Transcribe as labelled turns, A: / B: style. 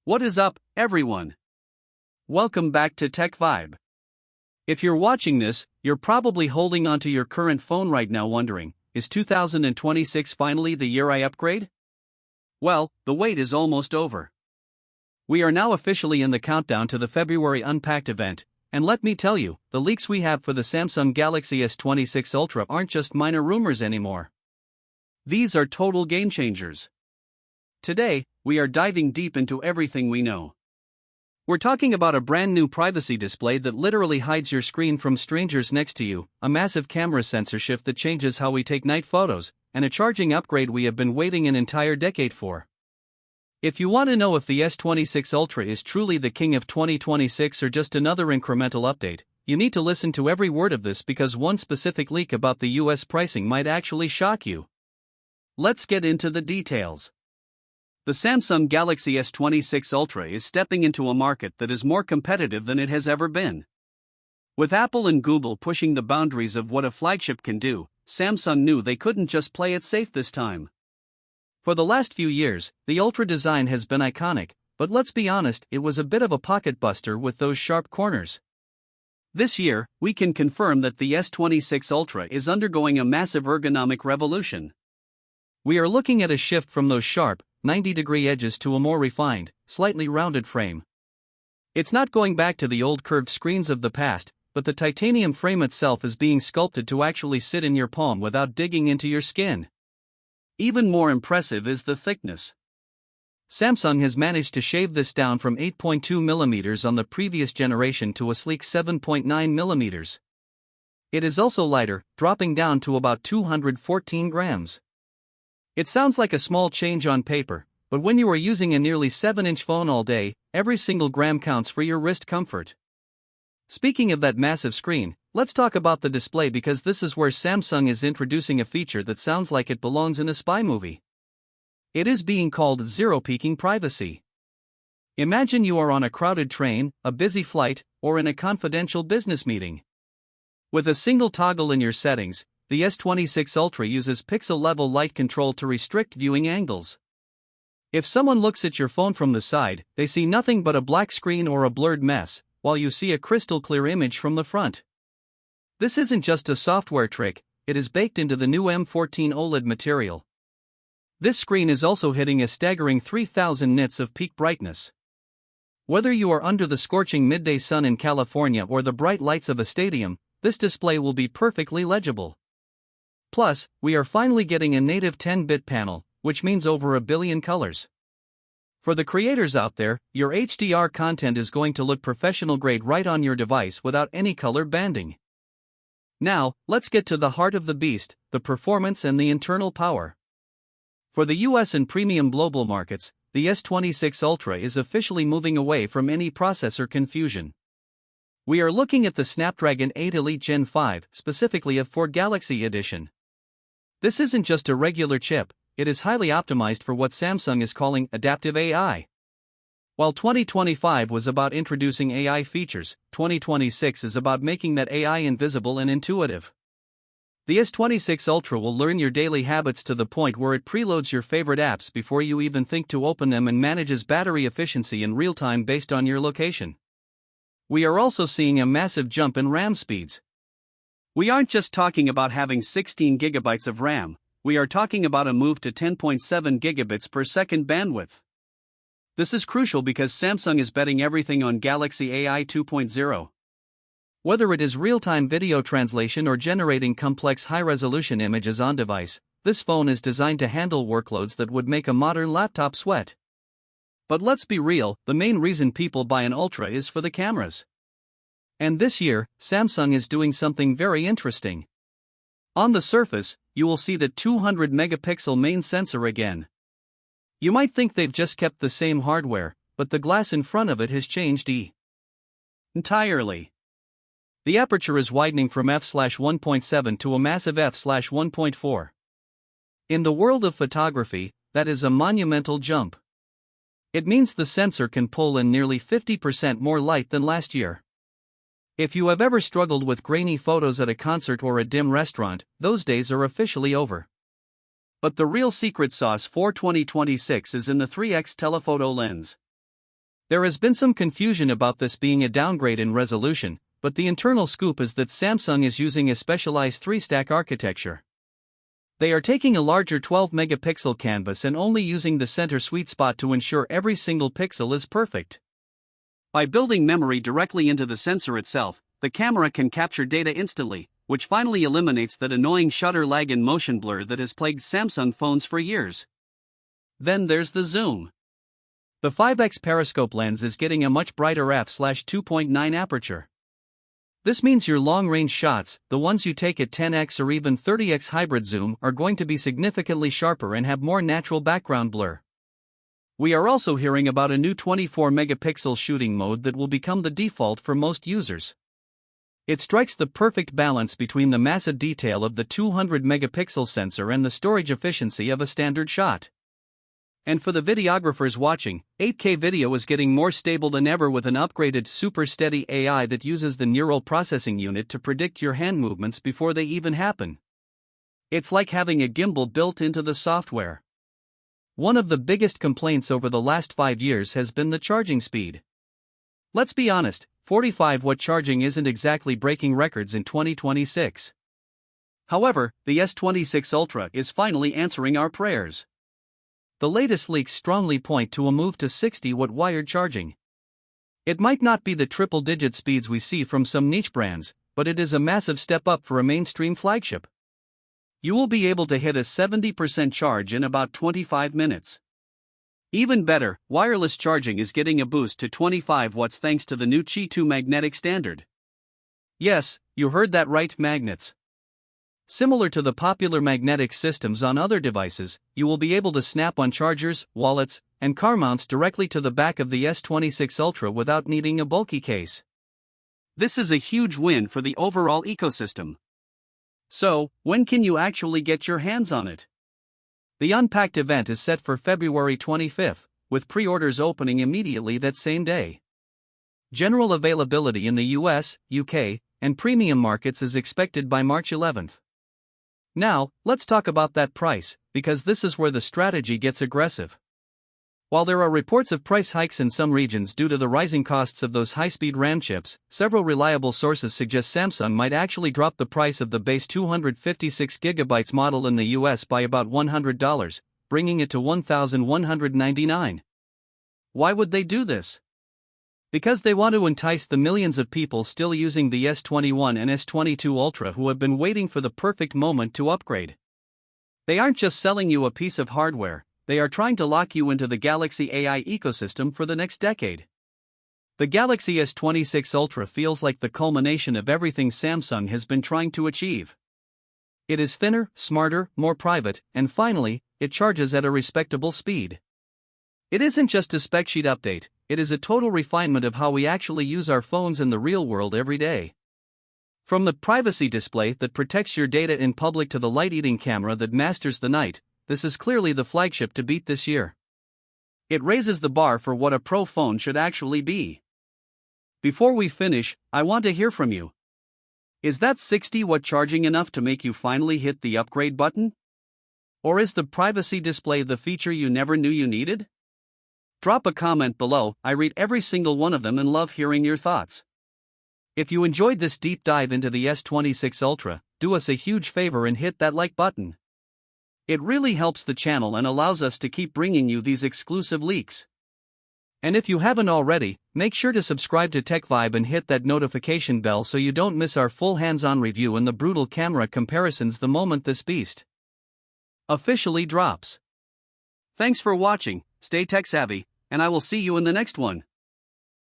A: What is up, everyone? Welcome back to TechVibe. If you're watching this, you're probably holding onto your current phone right now wondering, is 2026 finally the year I upgrade? Well, the wait is almost over. We are now officially in the countdown to the February Unpacked event, and let me tell you, the leaks we have for the Samsung Galaxy S26 Ultra aren't just minor rumors anymore. These are total game changers. Today, we are diving deep into everything we know. We're talking about a brand new privacy display that literally hides your screen from strangers next to you, a massive camera sensor shift that changes how we take night photos, and a charging upgrade we have been waiting an entire decade for. If you want to know if the S26 Ultra is truly the king of 2026 or just another incremental update, you need to listen to every word of this because one specific leak about the US pricing might actually shock you. Let's get into the details. The Samsung Galaxy S26 Ultra is stepping into a market that is more competitive than it has ever been. With Apple and Google pushing the boundaries of what a flagship can do, Samsung knew they couldn't just play it safe this time. For the last few years, the Ultra design has been iconic, but let's be honest, it was a bit of a pocket buster with those sharp corners. This year, we can confirm that the S26 Ultra is undergoing a massive ergonomic revolution. We are looking at a shift from those sharp, 90-degree edges to a more refined, slightly rounded frame. It's not going back to the old curved screens of the past, but the titanium frame itself is being sculpted to actually sit in your palm without digging into your skin. Even more impressive is the thickness. Samsung has managed to shave this down from 8.2 mm on the previous generation to a sleek 7.9 mm. It is also lighter, dropping down to about 214 grams. It sounds like a small change on paper, but when you are using a nearly 7-inch phone all day, every single gram counts for your wrist comfort. Speaking of that massive screen, let's talk about the display because this is where Samsung is introducing a feature that sounds like it belongs in a spy movie. It is being called zero-peaking privacy. Imagine you are on a crowded train, a busy flight, or in a confidential business meeting. With a single toggle in your settings, the S26 Ultra uses pixel-level light control to restrict viewing angles. If someone looks at your phone from the side, they see nothing but a black screen or a blurred mess, while you see a crystal-clear image from the front. This isn't just a software trick, it is baked into the new M14 OLED material. This screen is also hitting a staggering 3000 nits of peak brightness. Whether you are under the scorching midday sun in California or the bright lights of a stadium, this display will be perfectly legible. Plus, we are finally getting a native 10-bit panel, which means over a billion colors. For the creators out there, your HDR content is going to look professional grade right on your device without any color banding. Now, let's get to the heart of the beast, the performance and the internal power. For the US and premium global markets, the S26 Ultra is officially moving away from any processor confusion. We are looking at the Snapdragon 8 Elite Gen 5, specifically a for Galaxy Edition. This isn't just a regular chip, it is highly optimized for what Samsung is calling adaptive AI. While 2025 was about introducing AI features, 2026 is about making that AI invisible and intuitive. The S26 Ultra will learn your daily habits to the point where it preloads your favorite apps before you even think to open them and manages battery efficiency in real time based on your location. We are also seeing a massive jump in RAM speeds. We aren't just talking about having 16 GB of RAM, we are talking about a move to 10.7 gigabits per second bandwidth. This is crucial because Samsung is betting everything on Galaxy AI 2.0. Whether it is real-time video translation or generating complex high-resolution images on device, this phone is designed to handle workloads that would make a modern laptop sweat. But let's be real, the main reason people buy an Ultra is for the cameras. And this year, Samsung is doing something very interesting. On the surface, you will see the 200-megapixel main sensor again. You might think they've just kept the same hardware, but the glass in front of it has changed entirely. The aperture is widening from f/1.7 to a massive f/1.4. In the world of photography, that is a monumental jump. It means the sensor can pull in nearly 50% more light than last year. If you have ever struggled with grainy photos at a concert or a dim restaurant, those days are officially over. But the real secret sauce for 2026 is in the 3x telephoto lens. There has been some confusion about this being a downgrade in resolution, but the internal scoop is that Samsung is using a specialized 3-stack architecture. They are taking a larger 12-megapixel canvas and only using the center sweet spot to ensure every single pixel is perfect. By building memory directly into the sensor itself, the camera can capture data instantly, which finally eliminates that annoying shutter lag and motion blur that has plagued Samsung phones for years. Then there's the zoom. The 5x periscope lens is getting a much brighter f/2.9 aperture. This means your long-range shots, the ones you take at 10x or even 30x hybrid zoom, are going to be significantly sharper and have more natural background blur. We are also hearing about a new 24-megapixel shooting mode that will become the default for most users. It strikes the perfect balance between the massive detail of the 200-megapixel sensor and the storage efficiency of a standard shot. And for the videographers watching, 8K video is getting more stable than ever with an upgraded super steady AI that uses the neural processing unit to predict your hand movements before they even happen. It's like having a gimbal built into the software. One of the biggest complaints over the last 5 years has been the charging speed. Let's be honest, 45-watt charging isn't exactly breaking records in 2026. However, the S26 Ultra is finally answering our prayers. The latest leaks strongly point to a move to 60-watt wired charging. It might not be the triple-digit speeds we see from some niche brands, but it is a massive step up for a mainstream flagship. You will be able to hit a 70% charge in about 25 minutes. Even better, wireless charging is getting a boost to 25 watts thanks to the new Qi 2 magnetic standard. Yes, you heard that right, magnets. Similar to the popular magnetic systems on other devices, you will be able to snap on chargers, wallets, and car mounts directly to the back of the S26 Ultra without needing a bulky case. This is a huge win for the overall ecosystem. So, when can you actually get your hands on it? The Unpacked event is set for February 25th, with pre-orders opening immediately that same day. General availability in the US, UK, and premium markets is expected by March 11th. Now, let's talk about that price, because this is where the strategy gets aggressive. While there are reports of price hikes in some regions due to the rising costs of those high-speed RAM chips, several reliable sources suggest Samsung might actually drop the price of the base 256GB model in the US by about $100, bringing it to $1,199. Why would they do this? Because they want to entice the millions of people still using the S21 and S22 Ultra who have been waiting for the perfect moment to upgrade. They aren't just selling you a piece of hardware, they are trying to lock you into the Galaxy AI ecosystem for the next decade. The Galaxy S26 Ultra feels like the culmination of everything Samsung has been trying to achieve. It is thinner, smarter, more private, and finally, it charges at a respectable speed. It isn't just a spec sheet update, it is a total refinement of how we actually use our phones in the real world every day. From the privacy display that protects your data in public to the light-eating camera that masters the night, this is clearly the flagship to beat this year. It raises the bar for what a pro phone should actually be. Before we finish, I want to hear from you. Is that 60-watt charging enough to make you finally hit the upgrade button? Or is the privacy display the feature you never knew you needed? Drop a comment below, I read every single one of them and love hearing your thoughts. If you enjoyed this deep dive into the S26 Ultra, do us a huge favor and hit that like button. It really helps the channel and allows us to keep bringing you these exclusive leaks. And if you haven't already, make sure to subscribe to TechVibe and hit that notification bell so you don't miss our full hands-on review and the brutal camera comparisons the moment this beast officially drops. Thanks for watching, stay tech savvy, and I will see you in the next one.